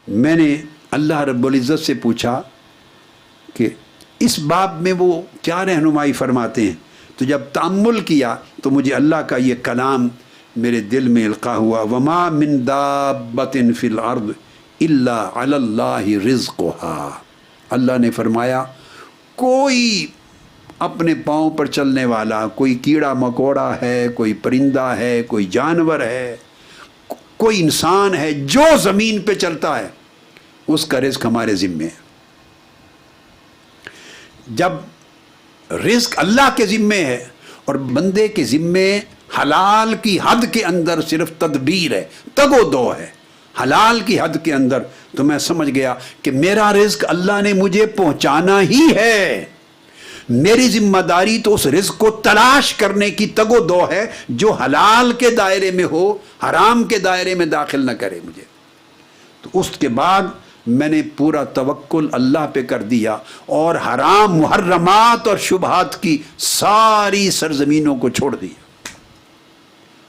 میں نے اللہ رب العزت سے پوچھا کہ اس باب میں وہ کیا رہنمائی فرماتے ہیں، تو جب تأمل کیا تو مجھے اللہ کا یہ کلام میرے دل میں القاء ہوا، وما من دابۃ فی الارض الا علی اللہ رزقها۔ اللہ نے فرمایا کوئی اپنے پاؤں پر چلنے والا، کوئی کیڑا مکوڑا ہے، کوئی پرندہ ہے، کوئی جانور ہے، کوئی انسان ہے جو زمین پہ چلتا ہے، اس کا رزق ہمارے ذمے ہے۔ جب رزق اللہ کے ذمے ہے اور بندے کے ذمے حلال کی حد کے اندر صرف تدبیر ہے، تگ و دو ہے حلال کی حد کے اندر، تو میں سمجھ گیا کہ میرا رزق اللہ نے مجھے پہنچانا ہی ہے، میری ذمہ داری تو اس رزق کو تلاش کرنے کی تگ و دو ہے جو حلال کے دائرے میں ہو، حرام کے دائرے میں داخل نہ کرے مجھے۔ تو اس کے بعد میں نے پورا توکل اللہ پہ کر دیا اور حرام محرمات اور شبہات کی ساری سرزمینوں کو چھوڑ دیا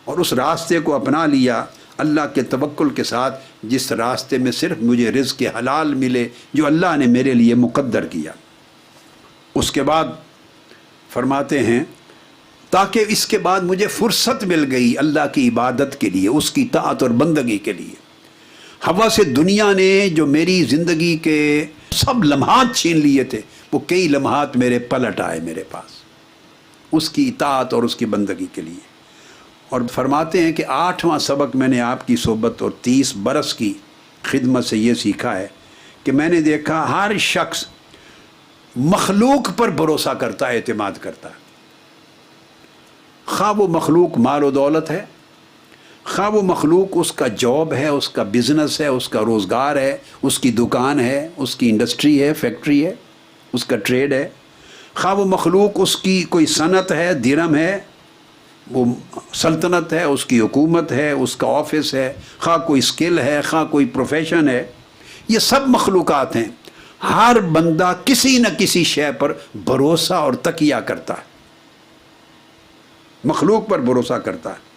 اور اس راستے کو اپنا لیا اللہ کے توکل کے ساتھ، جس راستے میں صرف مجھے رزق حلال ملے جو اللہ نے میرے لیے مقدر کیا۔ اس کے بعد فرماتے ہیں تاکہ اس کے بعد مجھے فرصت مل گئی اللہ کی عبادت کے لیے، اس کی طاعت اور بندگی کے لیے۔ ہوا سے دنیا نے جو میری زندگی کے سب لمحات چھین لیے تھے، وہ کئی لمحات میرے پلٹ آئے میرے پاس اس کی اطاعت اور اس کی بندگی کے لیے۔ اور فرماتے ہیں کہ 8واں سبق میں نے آپ کی صحبت اور 30 برس کی خدمت سے یہ سیکھا ہے کہ میں نے دیکھا ہر شخص مخلوق پر بھروسہ کرتا ہے، اعتماد کرتا ہے، خواہ وہ مخلوق مال و دولت ہے، خواہ وہ مخلوق اس کا جاب ہے، اس کا بزنس ہے، اس کا روزگار ہے، اس کی دکان ہے، اس کی انڈسٹری ہے، فیکٹری ہے، اس کا ٹریڈ ہے، خواہ وہ مخلوق اس کی کوئی صنعت ہے، درم ہے، وہ سلطنت ہے، اس کی حکومت ہے، اس کا آفس ہے، خواہ کوئی اسکل ہے، خواہ کوئی پروفیشن ہے، یہ سب مخلوقات ہیں۔ ہر بندہ کسی نہ کسی شے پر بھروسہ اور تکیہ کرتا ہے، مخلوق پر بھروسہ کرتا ہے،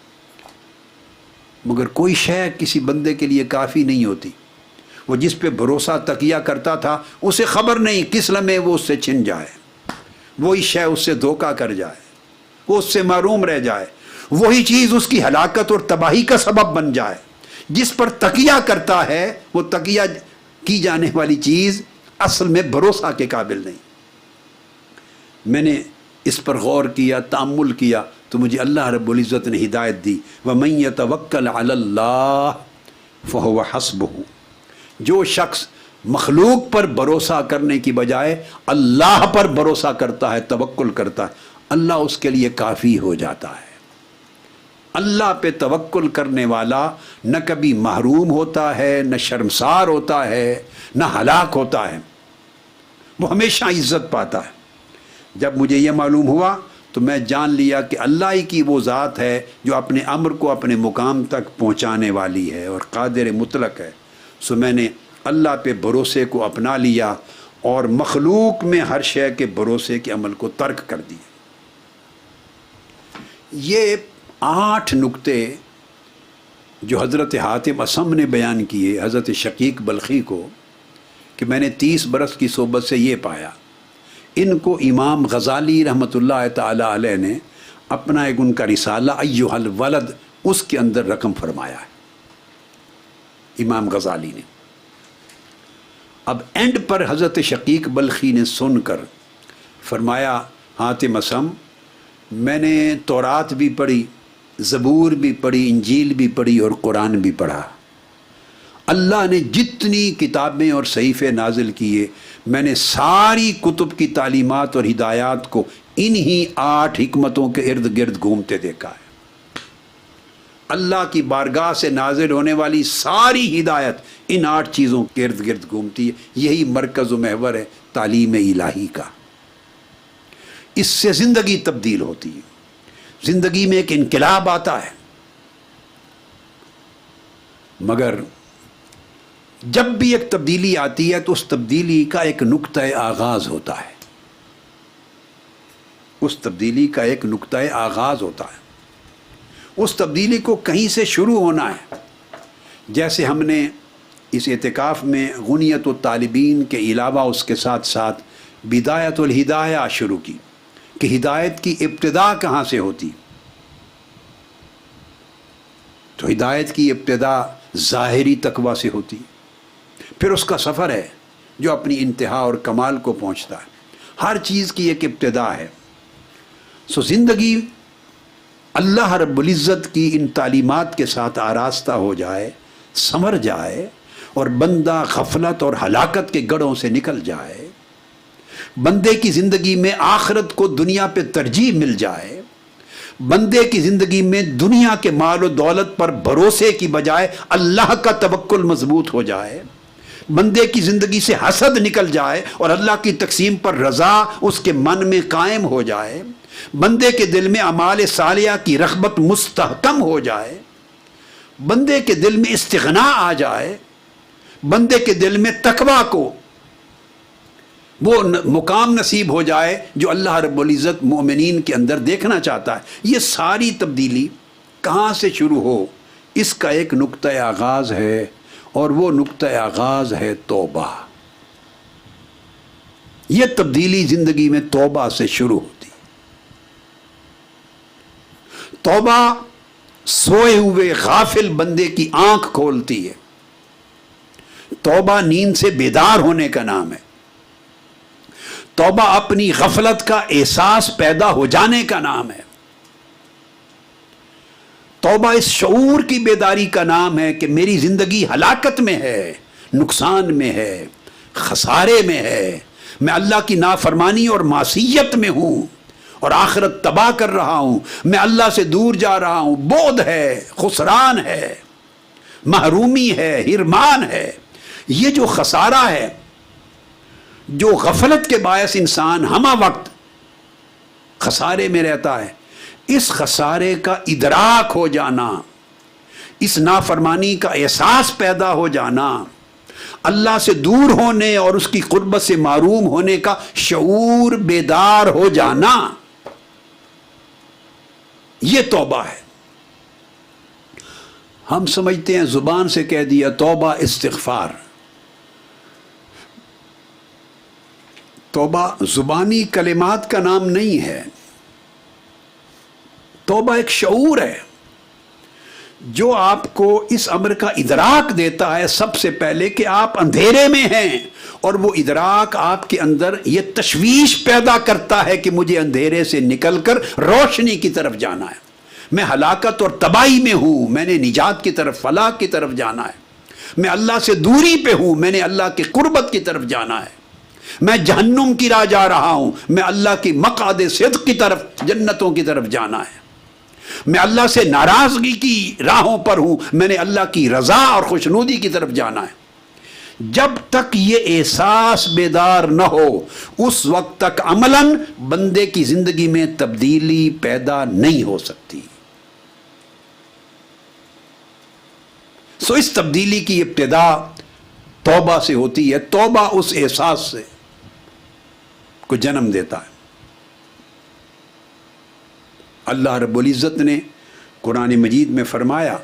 مگر کوئی شے کسی بندے کے لیے کافی نہیں ہوتی۔ وہ جس پہ بھروسہ تکیہ کرتا تھا اسے خبر نہیں کس لمحے وہ اس سے چھن جائے، وہی شے اس سے دھوکہ کر جائے، وہ اس سے محروم رہ جائے، وہی چیز اس کی ہلاکت اور تباہی کا سبب بن جائے۔ جس پر تکیہ کرتا ہے وہ تکیہ کی جانے والی چیز اصل میں بھروسہ کے قابل نہیں۔ میں نے اس پر غور کیا، تأمل کیا، تو مجھے اللہ رب العزت نے ہدایت دی، وَمَن يَتَوَكَّلْ عَلَى اللَّهِ فَهُوَ حَسْبُهُ۔ جو شخص مخلوق پر بھروسہ کرنے کی بجائے اللہ پر بھروسہ کرتا ہے، توکل کرتا ہے، اللہ اس کے لیے کافی ہو جاتا ہے۔ اللہ پہ توکل کرنے والا نہ کبھی محروم ہوتا ہے، نہ شرمسار ہوتا ہے، نہ ہلاک ہوتا ہے، وہ ہمیشہ عزت پاتا ہے۔ جب مجھے یہ معلوم ہوا تو میں جان لیا کہ اللہ ہی کی وہ ذات ہے جو اپنے امر کو اپنے مقام تک پہنچانے والی ہے اور قادر مطلق ہے۔ سو میں نے اللہ پہ بھروسے کو اپنا لیا اور مخلوق میں ہر شے کے بھروسے کے عمل کو ترک کر دیا۔ یہ 8 نکتے جو حضرت حاتم اصم نے بیان کیے حضرت شقیق بلخی کو، کہ میں نے 30 برس کی صحبت سے یہ پایا، ان کو امام غزالی رحمۃ اللہ تعالی علیہ نے اپنا ایک ان کا رسالہ ایھا الولد اس کے اندر رقم فرمایا ہے امام غزالی نے۔ اب اینڈ پر حضرت شقیق بلخی نے سن کر فرمایا، حاتم اصم میں نے تورات بھی پڑھی، زبور بھی پڑھی، انجیل بھی پڑھی اور قرآن بھی پڑھا۔ اللہ نے جتنی کتابیں اور صحیفے نازل کیے، میں نے ساری کتب کی تعلیمات اور ہدایات کو انہی 8 حکمتوں کے ارد گرد گھومتے دیکھا ہے۔ اللہ کی بارگاہ سے نازل ہونے والی ساری ہدایت ان 8 چیزوں کے ارد گرد گھومتی ہے۔ یہی مرکز و محور ہے تعلیم الہی کا۔ اس سے زندگی تبدیل ہوتی ہے، زندگی میں ایک انقلاب آتا ہے۔ مگر جب بھی ایک تبدیلی آتی ہے تو اس تبدیلی کا ایک نقطہ آغاز ہوتا ہے، اس تبدیلی کا ایک نقطہ آغاز ہوتا ہے، اس تبدیلی کو کہیں سے شروع ہونا ہے۔ جیسے ہم نے اس اعتکاف میں غنیت الطالبین کے علاوہ اس کے ساتھ ساتھ بدایت الہدایہ شروع کی کہ ہدایت کی ابتدا کہاں سے ہوتی. تو ہدایت کی ابتدا ظاہری تقویٰ سے ہوتی، پھر اس کا سفر ہے جو اپنی انتہا اور کمال کو پہنچتا ہے. ہر چیز کی ایک ابتدا ہے. زندگی اللہ رب العزت کی ان تعلیمات کے ساتھ آراستہ ہو جائے، سنور جائے، اور بندہ غفلت اور ہلاکت کے گڑھوں سے نکل جائے، بندے کی زندگی میں آخرت کو دنیا پہ ترجیح مل جائے، بندے کی زندگی میں دنیا کے مال و دولت پر بھروسے کی بجائے اللہ کا توکل مضبوط ہو جائے، بندے کی زندگی سے حسد نکل جائے اور اللہ کی تقسیم پر رضا اس کے من میں قائم ہو جائے، بندے کے دل میں اعمال صالحہ کی رغبت مستحکم ہو جائے، بندے کے دل میں استغنا آ جائے، بندے کے دل میں تقویٰ کو وہ مقام نصیب ہو جائے جو اللہ رب العزت مومنین کے اندر دیکھنا چاہتا ہے. یہ ساری تبدیلی کہاں سے شروع ہو، اس کا ایک نقطۂ آغاز ہے، اور وہ نقطۂ آغاز ہے توبہ. یہ تبدیلی زندگی میں توبہ سے شروع ہوتی. توبہ سوئے ہوئے غافل بندے کی آنکھ کھولتی ہے. توبہ نیند سے بیدار ہونے کا نام ہے. توبہ اپنی غفلت کا احساس پیدا ہو جانے کا نام ہے. توبہ اس شعور کی بیداری کا نام ہے کہ میری زندگی ہلاکت میں ہے، نقصان میں ہے، خسارے میں ہے، میں اللہ کی نافرمانی اور معصیت میں ہوں اور آخرت تباہ کر رہا ہوں، میں اللہ سے دور جا رہا ہوں، بعد ہے، خسران ہے، محرومی ہے، حرمان ہے. یہ جو خسارہ ہے، جو غفلت کے باعث انسان ہمہ وقت خسارے میں رہتا ہے، اس خسارے کا ادراک ہو جانا، اس نافرمانی کا احساس پیدا ہو جانا، اللہ سے دور ہونے اور اس کی قربت سے محروم ہونے کا شعور بیدار ہو جانا، یہ توبہ ہے. ہم سمجھتے ہیں زبان سے کہہ دیا توبہ استغفار. توبہ زبانی کلمات کا نام نہیں ہے. توبہ ایک شعور ہے جو آپ کو اس امر کا ادراک دیتا ہے سب سے پہلے کہ آپ اندھیرے میں ہیں، اور وہ ادراک آپ کے اندر یہ تشویش پیدا کرتا ہے کہ مجھے اندھیرے سے نکل کر روشنی کی طرف جانا ہے، میں ہلاکت اور تباہی میں ہوں، میں نے نجات کی طرف، فلاح کی طرف جانا ہے، میں اللہ سے دوری پہ ہوں، میں نے اللہ کی قربت کی طرف جانا ہے، میں جہنم کی راہ جا رہا ہوں، میں اللہ کی مقعد صدق کی طرف، جنتوں کی طرف جانا ہے، میں اللہ سے ناراضگی کی راہوں پر ہوں، میں نے اللہ کی رضا اور خوشنودی کی طرف جانا ہے. جب تک یہ احساس بیدار نہ ہو اس وقت تک عملاً بندے کی زندگی میں تبدیلی پیدا نہیں ہو سکتی. اس تبدیلی کی ابتدا توبہ سے ہوتی ہے. توبہ اس احساس سے کو جنم دیتا ہے. اللہ رب العزت نے قرآن مجید میں فرمایا،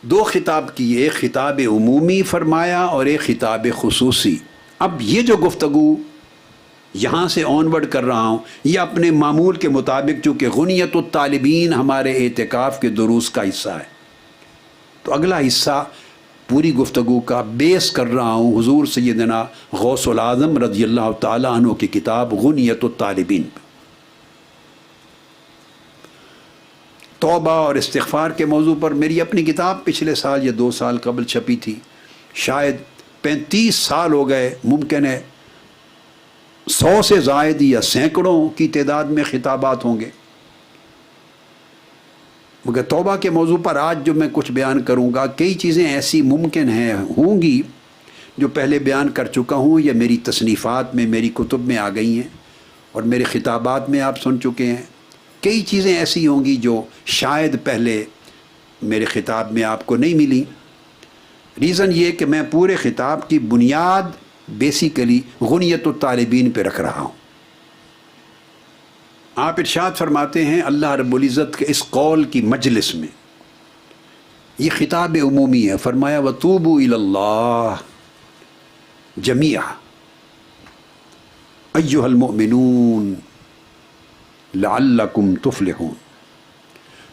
دو خطاب کیے، ایک خطاب عمومی فرمایا اور ایک خطاب خصوصی. اب یہ جو گفتگو یہاں سے آنورڈ کر رہا ہوں یہ اپنے معمول کے مطابق، چونکہ غنیت الطالبین ہمارے اعتکاف کے دروس کا حصہ ہے، تو اگلا حصہ پوری گفتگو کا بیس کر رہا ہوں حضور سیدنا غوث العظم رضی اللہ تعالیٰ عنہ کی کتاب غنیت الطالبین پہ. توبہ اور استغفار کے موضوع پر میری اپنی کتاب پچھلے سال یا 2 سال قبل چھپی تھی، شاید 35 سال ہو گئے، ممکن ہے 100 سے زائد یا سینکڑوں کی تعداد میں خطابات ہوں گے. مگر توبہ کے موضوع پر آج جو میں کچھ بیان کروں گا، کئی چیزیں ایسی ممکن ہیں ہوں گی جو پہلے بیان کر چکا ہوں یا میری تصنیفات میں، میری کتب میں آ گئی ہیں اور میرے خطابات میں آپ سن چکے ہیں. کئی چیزیں ایسی ہوں گی جو شاید پہلے میرے خطاب میں آپ کو نہیں ملی. ریزن یہ کہ میں پورے خطاب کی بنیاد بیسیکلی غنیت الطالبین پہ رکھ رہا ہوں. آپ ارشاد فرماتے ہیں اللہ رب العزت کے اس قول کی مجلس میں، یہ خطاب عمومی ہے. فرمایا وَتُوبُوا إِلَى اللَّهِ جَمِيعًا أَيُّهَا الْمُؤْمِنُونَ لَعَلَّكُمْ تُفْلِحُونَ.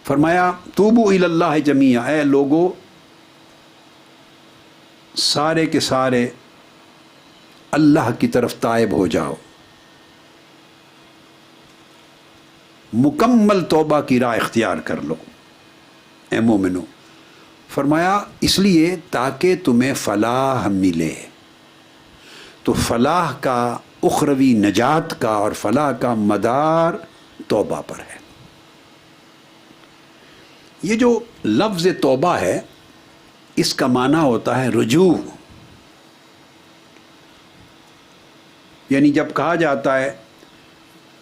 فرمایا توبوا إِلَى اللَّهِ جَمِيعًا، اے لوگو سارے کے سارے اللہ کی طرف تائب ہو جاؤ، مکمل توبہ کی راہ اختیار کر لو اے مومنو. فرمایا اس لیے تاکہ تمہیں فلاح ملے. تو فلاح کا، اخروی نجات کا اور فلاح کا مدار توبہ پر ہے. یہ جو لفظ توبہ ہے اس کا معنی ہوتا ہے رجوع. یعنی جب کہا جاتا ہے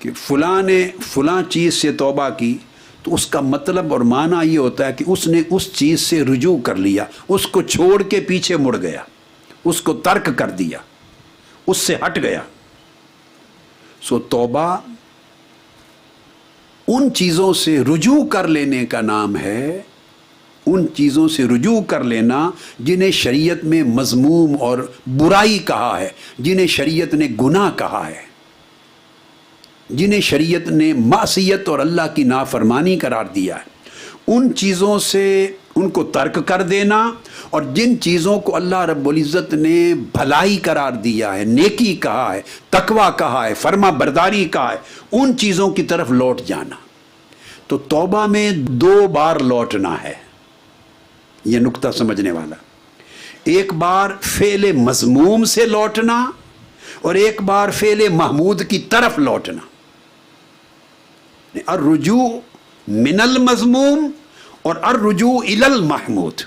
کہ فلاں نے فلاں چیز سے توبہ کی تو اس کا مطلب اور معنی یہ ہوتا ہے کہ اس نے اس چیز سے رجوع کر لیا، اس کو چھوڑ کے پیچھے مڑ گیا، اس کو ترک کر دیا، اس سے ہٹ گیا. سو توبہ ان چیزوں سے رجوع کر لینے کا نام ہے، ان چیزوں سے رجوع کر لینا جنہیں شریعت میں مذموم اور برائی کہا ہے، جنہیں شریعت نے گناہ کہا ہے، جنہیں شریعت نے معصیت اور اللہ کی نافرمانی قرار دیا ہے. ان چیزوں سے ان کو ترک کر دینا، اور جن چیزوں کو اللہ رب العزت نے بھلائی قرار دیا ہے، نیکی کہا ہے، تقوی کہا ہے، فرما برداری کہا ہے، ان چیزوں کی طرف لوٹ جانا. تو توبہ میں 2 بار لوٹنا ہے، یہ نقطہ سمجھنے والا. ایک بار فعل مذموم سے لوٹنا اور ایک بار فعل محمود کی طرف لوٹنا. الرجوع من المذموم اور الرجوع الی المحمود.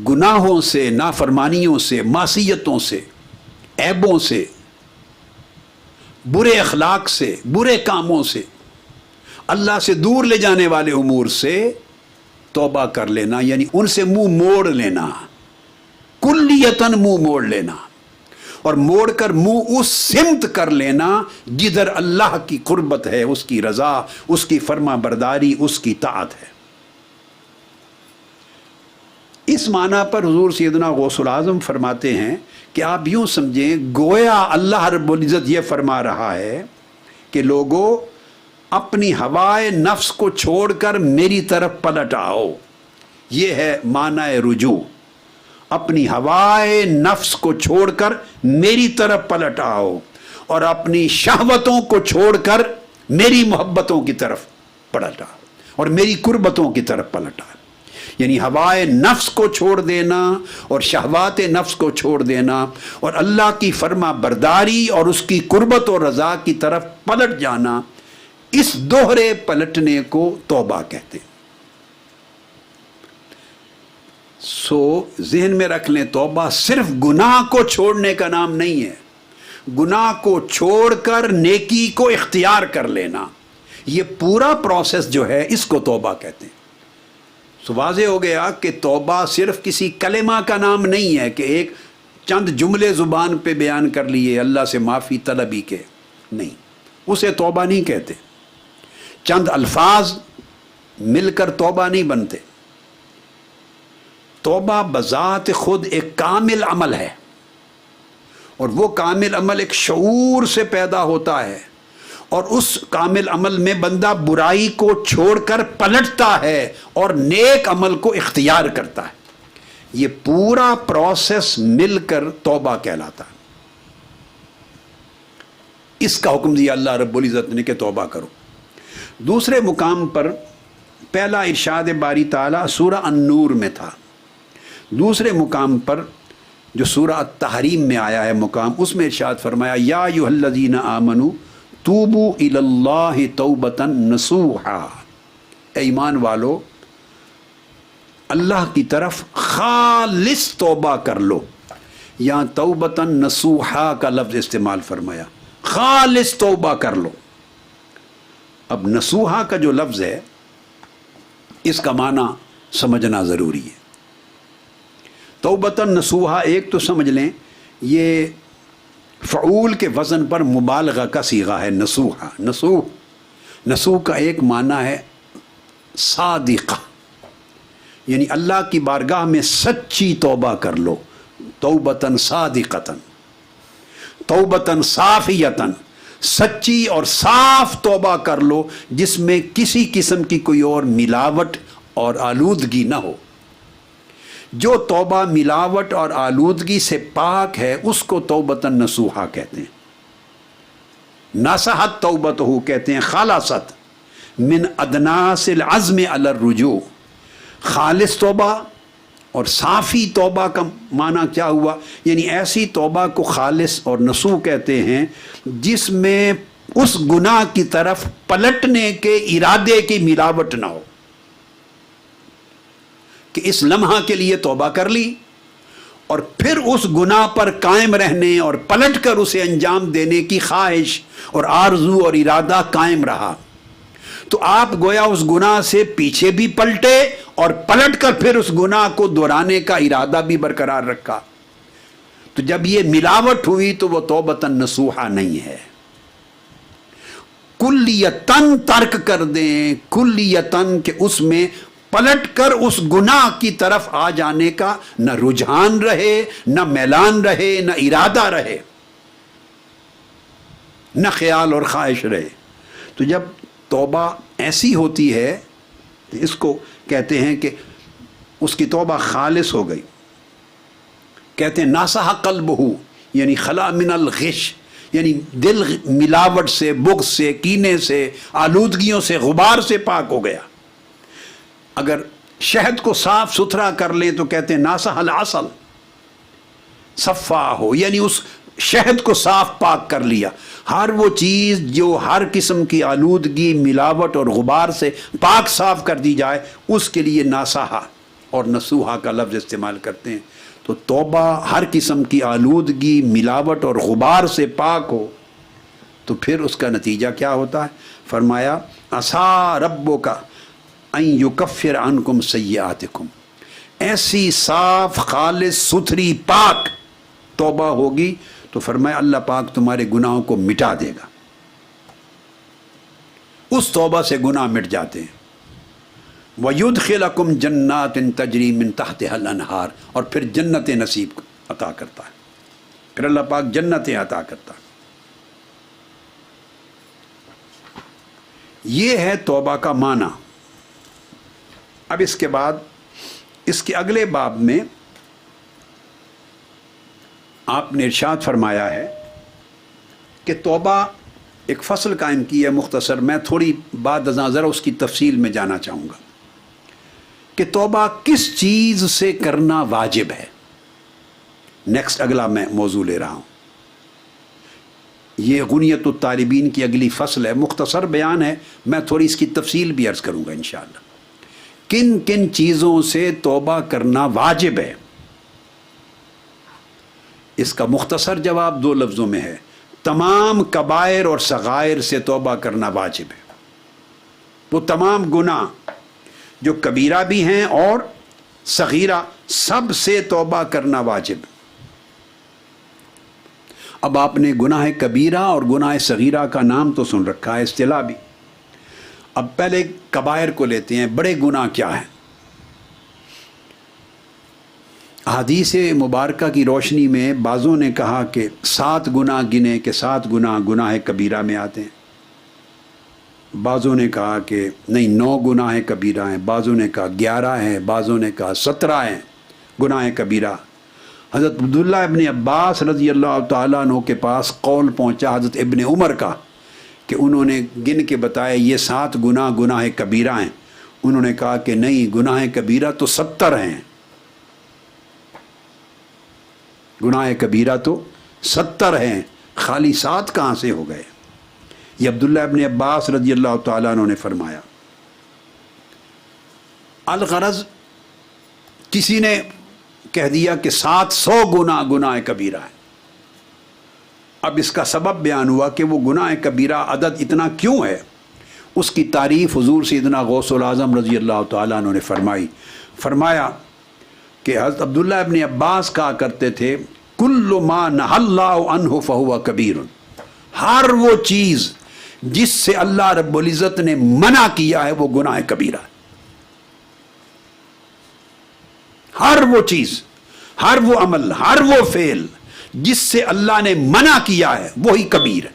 گناہوں سے، نافرمانیوں سے، معصیتوں سے، عیبوں سے، برے اخلاق سے، برے کاموں سے، اللہ سے دور لے جانے والے امور سے توبہ کر لینا، یعنی ان سے منہ موڑ لینا، کلیتاً منہ موڑ لینا، اور موڑ کر منہ اس سمت کر لینا جدھر اللہ کی قربت ہے، اس کی رضا، اس کی فرما برداری، اس کی طاعت ہے. اس معنی پر حضور سیدنا غوث العظم فرماتے ہیں کہ آپ یوں سمجھیں گویا اللہ رب العزت یہ فرما رہا ہے کہ لوگوں اپنی ہوائے نفس کو چھوڑ کر میری طرف پلٹ آؤ. یہ ہے معنی رجوع. اپنی ہوائے نفس کو چھوڑ کر میری طرف پلٹ آؤ اور اپنی شہوتوں کو چھوڑ کر میری محبتوں کی طرف پلٹ آؤ اور میری قربتوں کی طرف پلٹ آؤ. یعنی ہوائے نفس کو چھوڑ دینا اور شہوات نفس کو چھوڑ دینا اور اللہ کی فرما برداری اور اس کی قربت اور رضا کی طرف پلٹ جانا، اس دوہرے پلٹنے کو توبہ کہتے ہیں. سو ذہن میں رکھ لیں، توبہ صرف گناہ کو چھوڑنے کا نام نہیں ہے. گناہ کو چھوڑ کر نیکی کو اختیار کر لینا، یہ پورا پروسیس جو ہے اس کو توبہ کہتے ہیں. سو واضح ہو گیا کہ توبہ صرف کسی کلمہ کا نام نہیں ہے کہ ایک چند جملے زبان پہ بیان کر لیے اللہ سے معافی طلبی کے، نہیں، اسے توبہ نہیں کہتے. چند الفاظ مل کر توبہ نہیں بنتے. توبہ بذات خود ایک کامل عمل ہے، اور وہ کامل عمل ایک شعور سے پیدا ہوتا ہے، اور اس کامل عمل میں بندہ برائی کو چھوڑ کر پلٹتا ہے اور نیک عمل کو اختیار کرتا ہے. یہ پورا پروسیس مل کر توبہ کہلاتا ہے. اس کا حکم دیا اللہ رب العزت نے کہ توبہ کرو. دوسرے مقام پر پہلا ارشاد باری تعالیٰ سورہ النور میں تھا. دوسرے مقام پر جو سورہ التحریم میں آیا ہے مقام، اس میں ارشاد فرمایا یا ایھا الذین آمنوا توبوا الی اللہ توبۃ نصوحا. اے ایمان والو اللہ کی طرف خالص توبہ کر لو. یہاں توبۃ نصوحا کا لفظ استعمال فرمایا، خالص توبہ کر لو. اب نصوحا کا جو لفظ ہے اس کا معنی سمجھنا ضروری ہے. توبۃ نصوحا ایک تو سمجھ لیں یہ فعول کے وزن پر مبالغہ کا صیغہ ہے. نصوحا، نصوح کا ایک معنی ہے صادقہ، یعنی اللہ کی بارگاہ میں سچی توبہ کر لو، توبتن صادقتن، توبتن صافیتن، سچی اور صاف توبہ کر لو جس میں کسی قسم کی کوئی اور ملاوٹ اور آلودگی نہ ہو۔ جو توبہ ملاوٹ اور آلودگی سے پاک ہے اس کو توبتن نصوحہ کہتے ہیں۔ نصحت توبتہ کہتے ہیں خالصت من ادناس العزم علی الرجوع۔ خالص توبہ اور صافی توبہ کا معنی کیا ہوا؟ یعنی ایسی توبہ کو خالص اور نصوح کہتے ہیں جس میں اس گناہ کی طرف پلٹنے کے ارادے کی ملاوٹ نہ ہو، کہ اس لمحہ کے لیے توبہ کر لی اور پھر اس گناہ پر قائم رہنے اور پلٹ کر اسے انجام دینے کی خواہش اور آرزو اور ارادہ قائم رہا، تو آپ گویا اس گناہ سے پیچھے بھی پلٹے اور پلٹ کر پھر اس گناہ کو دہرانے کا ارادہ بھی برقرار رکھا۔ تو جب یہ ملاوٹ ہوئی تو وہ توبتن نصوحہ نہیں ہے۔ کلیتاً ترک کر دیں، کلیتاً کہ اس میں پلٹ کر اس گناہ کی طرف آ جانے کا نہ رجحان رہے، نہ میلان رہے، نہ ارادہ رہے، نہ خیال اور خواہش رہے۔ تو جب توبہ ایسی ہوتی ہے اس کو کہتے ہیں کہ اس کی توبہ خالص ہو گئی۔ کہتے ہیں ناصح قلبہ، یعنی خلا من الغش، یعنی دل ملاوٹ سے، بغض سے، کینے سے، آلودگیوں سے، غبار سے پاک ہو گیا۔ اگر شہد کو صاف ستھرا کر لیں تو کہتے ہیں ناصح العسل، صفا ہو، یعنی اس شہد کو صاف پاک کر لیا۔ ہر وہ چیز جو ہر قسم کی آلودگی، ملاوٹ اور غبار سے پاک صاف کر دی جائے اس کے لیے ناصحہ اور نصوحہ کا لفظ استعمال کرتے ہیں۔ تو توبہ ہر قسم کی آلودگی، ملاوٹ اور غبار سے پاک ہو تو پھر اس کا نتیجہ کیا ہوتا ہے؟ فرمایا عسیٰ ربک ان یکفر عنکم سیئاتکم، ایسی صاف خالص ستھری پاک توبہ ہوگی تو فرمایا اللہ پاک تمہارے گناہوں کو مٹا دے گا۔ اس توبہ سے گناہ مٹ جاتے ہیں۔ وَيُدْخِلَكُمْ جَنَّاتٍ تَجْرِي مِن تَحْتِهَا الْأَنْهَارُ، اور پھر جنتیں نصیب عطا کرتا ہے، پھر اللہ پاک جنتیں عطا کرتا ہے۔ یہ ہے توبہ کا معنی۔ اب اس کے بعد اس کے اگلے باب میں آپ نے ارشاد فرمایا ہے کہ توبہ ایک فصل قائم کی ہے مختصر، میں تھوڑی بعد ازاں ذرا اس کی تفصیل میں جانا چاہوں گا کہ توبہ کس چیز سے کرنا واجب ہے۔ نیکسٹ اگلا میں موضوع لے رہا ہوں، یہ غنیت الطالبین کی اگلی فصل ہے، مختصر بیان ہے، میں تھوڑی اس کی تفصیل بھی عرض کروں گا انشاءاللہ۔ کن کن چیزوں سے توبہ کرنا واجب ہے، اس کا مختصر جواب دو لفظوں میں ہے، تمام کبائر اور صغائر سے توبہ کرنا واجب ہے۔ وہ تمام گناہ جو کبیرہ بھی ہیں اور صغیرہ، سب سے توبہ کرنا واجب۔ اب آپ نے گناہ کبیرہ اور گناہ صغیرہ کا نام تو سن رکھا ہے، اصطلاح بھی۔ اب پہلے کبائر کو لیتے ہیں، بڑے گناہ کیا ہیں۔ حدیث مبارکہ کی روشنی میں بعضوں نے کہا کہ 7 گناہ گنے کہ 7 گناہ گناہ کبیرہ میں آتے ہیں، بعضوں نے کہا کہ نہیں 9 گناہ کبیرہ ہیں، بعضوں نے کہا 11 ہیں، بعضوں نے کہا 17 ہیں گناہ کبیرہ۔ حضرت عبداللہ ابن عباس رضی اللہ تعالیٰ عنہ کے پاس قول پہنچا حضرت ابن عمر کا کہ انہوں نے گن کے بتایا یہ 7 گناہ گناہ کبیرہ ہیں، انہوں نے کہا کہ نہیں گناہ کبیرہ تو 70 ہیں، گناہ کبیرہ تو 70 ہیں، خالی 7 کہاں سے ہو گئے؟ یہ عبداللہ ابن عباس رضی اللہ تعالیٰ عنہ نے فرمایا۔ الغرض کسی نے کہہ دیا کہ 700 گناہ گناہ کبیرہ ہے۔ اب اس کا سبب بیان ہوا کہ وہ گناہ کبیرہ عدد اتنا کیوں ہے، اس کی تعریف حضور سیدنا غوث العظم رضی اللہ تعالیٰ عنہ نے فرمایا کہ حضرت عبداللہ ابن عباس کہا کرتے تھے کل ما نہى اللہ عنہ فہو کبیر، ہر وہ چیز جس سے اللہ رب العزت نے منع کیا ہے وہ گناہ کبیرہ ہے۔ ہر وہ چیز، ہر وہ عمل، ہر وہ فعل جس سے اللہ نے منع کیا ہے وہی کبیر ہے،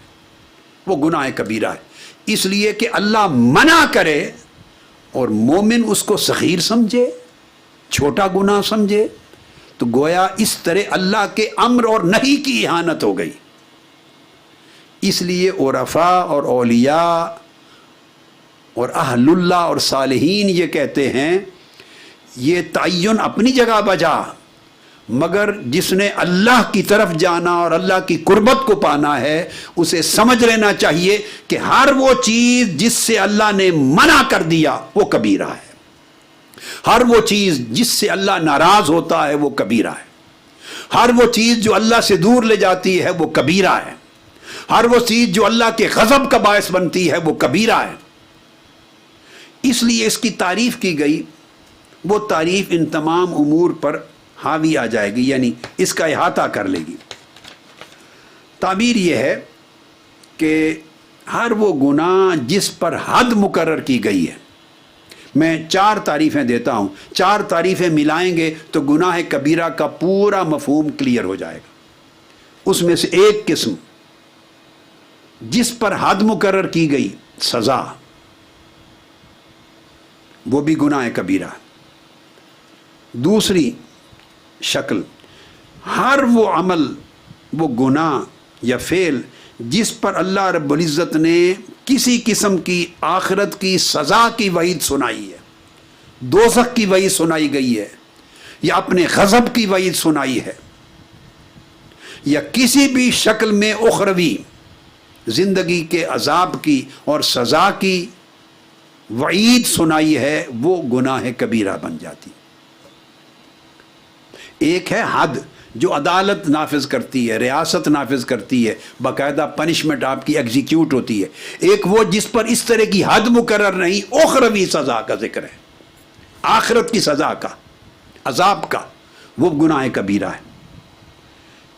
وہ گناہ کبیرہ ہے۔ اس لیے کہ اللہ منع کرے اور مومن اس کو صغیر سمجھے، چھوٹا گناہ سمجھے، تو گویا اس طرح اللہ کے امر اور نہی کی اہانت ہو گئی۔ اس لیے عرفاء اور اولیاء اور اہل اللہ اور صالحین یہ کہتے ہیں یہ تعین اپنی جگہ بجا، مگر جس نے اللہ کی طرف جانا اور اللہ کی قربت کو پانا ہے اسے سمجھ لینا چاہیے کہ ہر وہ چیز جس سے اللہ نے منع کر دیا وہ کبیرہ ہے، ہر وہ چیز جس سے اللہ ناراض ہوتا ہے وہ کبیرہ ہے، ہر وہ چیز جو اللہ سے دور لے جاتی ہے وہ کبیرہ ہے، ہر وہ چیز جو اللہ کے غضب کا باعث بنتی ہے وہ کبیرہ ہے۔ اس لیے اس کی تعریف کی گئی، وہ تعریف ان تمام امور پر حاوی آ جائے گی، یعنی اس کا احاطہ کر لے گی۔ تعبیر یہ ہے کہ ہر وہ گناہ جس پر حد مقرر کی گئی ہے، میں 4 تعریفیں دیتا ہوں، 4 تعریفیں ملائیں گے تو گناہ کبیرہ کا پورا مفہوم کلیئر ہو جائے گا۔ اس میں سے ایک قسم جس پر حد مقرر کی گئی سزا، وہ بھی گناہ کبیرہ ہے۔ دوسری شکل ہر وہ عمل، وہ گناہ یا فعل جس پر اللہ رب العزت نے کسی قسم کی آخرت کی سزا کی وعید سنائی ہے، دوزخ کی وعید سنائی گئی ہے، یا اپنے غضب کی وعید سنائی ہے، یا کسی بھی شکل میں اخروی زندگی کے عذاب کی اور سزا کی وعید سنائی ہے، وہ گناہ کبیرہ بن جاتی۔ ایک ہے حد جو عدالت نافذ کرتی ہے، ریاست نافذ کرتی ہے، باقاعدہ پنشمنٹ آپ کی ایگزیکیوٹ ہوتی ہے۔ ایک وہ جس پر اس طرح کی حد مقرر نہیں، اخروی سزا کا ذکر ہے، آخرت کی سزا کا، عذاب کا، وہ گناہ کبیرہ ہے۔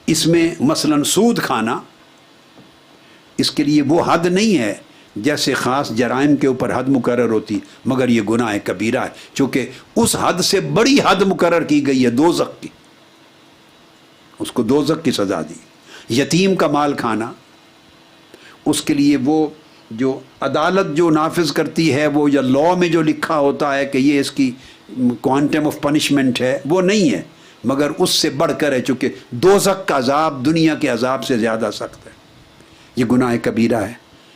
اس میں مثلا سود کھانا، اس کے لیے وہ حد نہیں ہے جیسے خاص جرائم کے اوپر حد مقرر ہوتی، مگر یہ گناہ کبیرہ ہے، چونکہ اس حد سے بڑی حد مقرر کی گئی ہے دوزخ کی، اس کو دوزخ کی سزا دی۔ یتیم کا مال کھانا، اس کے لیے وہ جو عدالت جو نافذ کرتی ہے، وہ یا لاء میں جو لکھا ہوتا ہے کہ یہ اس کی کوانٹم آف پنشمنٹ ہے، وہ نہیں ہے، مگر اس سے بڑھ کر ہے، چونکہ دوزخ کا عذاب دنیا کے عذاب سے زیادہ سخت ہے۔ یہ گناہ کبیرہ ہے۔